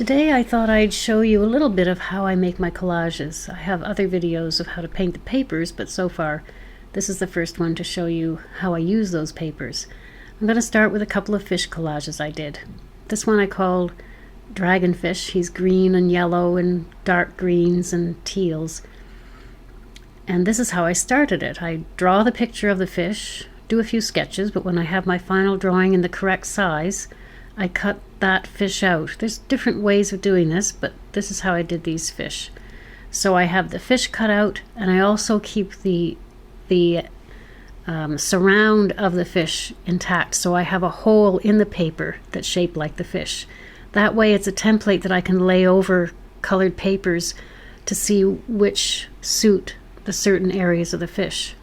Today I thought I'd show you a little bit of how I make my collages. I have other videos of how to paint the papers, but so far this is the first one to show you how I use those papers. I'm going to start with a couple of fish collages I did. This one I called Dragonfish. He's green and yellow and dark greens and teals. And this is how I started it. I draw the picture of the fish, do a few sketches, but when I have my final drawing in the correct size, I cut that fish out. There's different ways of doing this, but this is how I did these fish. So I have the fish cut out, and I also keep the surround of the fish intact. So I have a hole in the paper that's shaped like the fish. That way it's a template that I can lay over colored papers to see which suit the certain areas of the fish.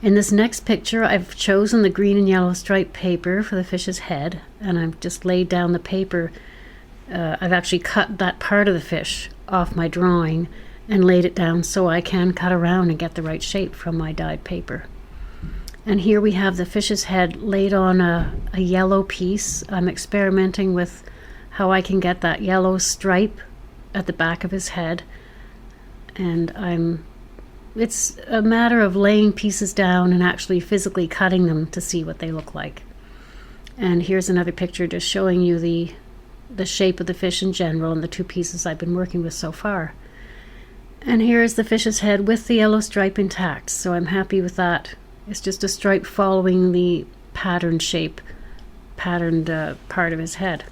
In this next picture, I've chosen the green and yellow striped paper for the fish's head, and I've just laid down the paper. I've actually cut that part of the fish off my drawing and laid it down so I can cut around and get the right shape from my dyed paper. And here we have the fish's head laid on a yellow piece. I'm experimenting with how I can get that yellow stripe at the back of his head, and it's a matter of laying pieces down and actually physically cutting them to see what they look like. And here's another picture just showing you the shape of the fish in general and the two pieces I've been working with so far. And here is the fish's head with the yellow stripe intact, so I'm happy with that. It's just a stripe following the patterned part of his head.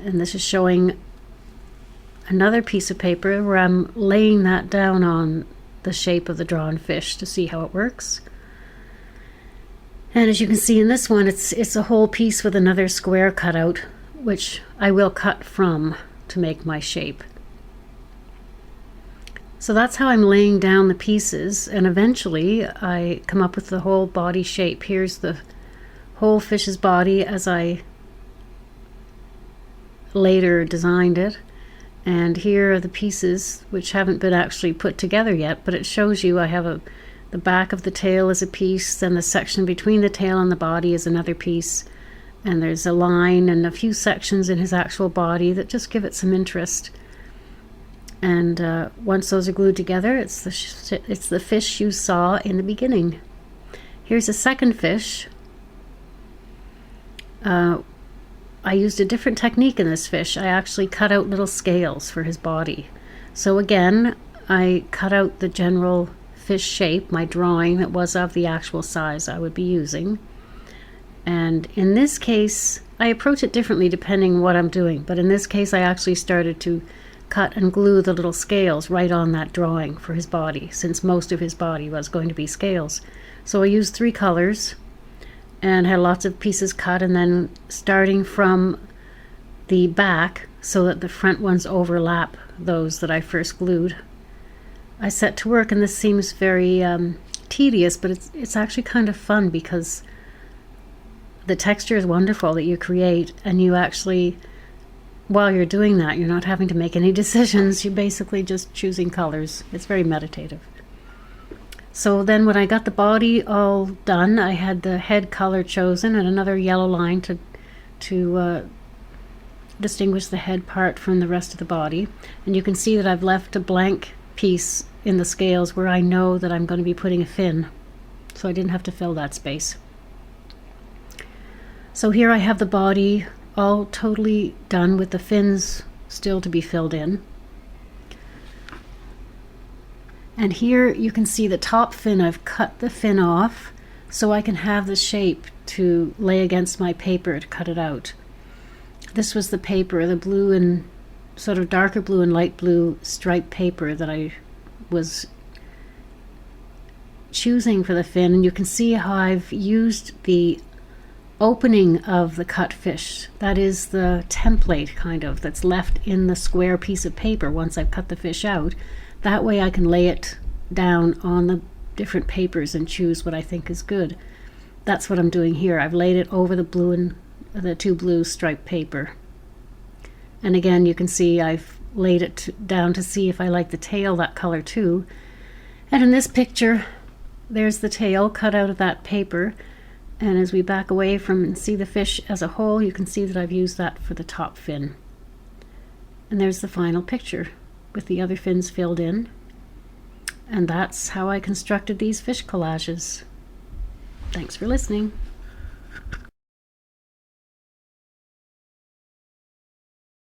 And this is showing another piece of paper where I'm laying that down on the shape of the drawn fish to see how it works. And as you can see in this one, it's a whole piece with another square cut out, which I will cut from to make my shape. So that's how I'm laying down the pieces, and eventually I come up with the whole body shape. Here's the whole fish's body as I later designed it. And here are the pieces which haven't been actually put together yet, but it shows you I have the back of the tail is a piece, then the section between the tail and the body is another piece, and there's a line and a few sections in his actual body that just give it some interest. And once those are glued together, it's the fish you saw in the beginning. Here's a second fish. I used a different technique in this fish. I actually cut out little scales for his body. So again, I cut out the general fish shape, my drawing that was of the actual size I would be using. And in this case, I approach it differently depending what I'm doing. But in this case, I actually started to cut and glue the little scales right on that drawing for his body, since most of his body was going to be scales. So I used 3 colors and had lots of pieces cut, and then starting from the back so that the front ones overlap those that I first glued, I set to work. And this seems very tedious, but it's actually kind of fun because the texture is wonderful that you create, and you actually, while you're doing that, you're not having to make any decisions. You're basically just choosing colors. It's very meditative. So then when I got the body all done, I had the head color chosen and another yellow line to distinguish the head part from the rest of the body. And you can see that I've left a blank piece in the scales where I know that I'm going to be putting a fin. So I didn't have to fill that space. So here I have the body all totally done with the fins still to be filled in. And here you can see the top fin. I've cut the fin off so I can have the shape to lay against my paper to cut it out. This was the paper, the blue and sort of darker blue and light blue striped paper that I was choosing for the fin. And you can see how I've used the opening of the cut fish. That is the template kind of that's left in the square piece of paper once I've cut the fish out. That way I can lay it down on the different papers and choose what I think is good. That's what I'm doing here. I've laid it over the blue and the 2 blue striped paper. And again, you can see I've laid it down to see if I like the tail that color too. And in this picture, there's the tail cut out of that paper. And as we back away from and see the fish as a whole, you can see that I've used that for the top fin. And there's the final picture with the other fins filled in. And that's how I constructed these fish collages. Thanks for listening.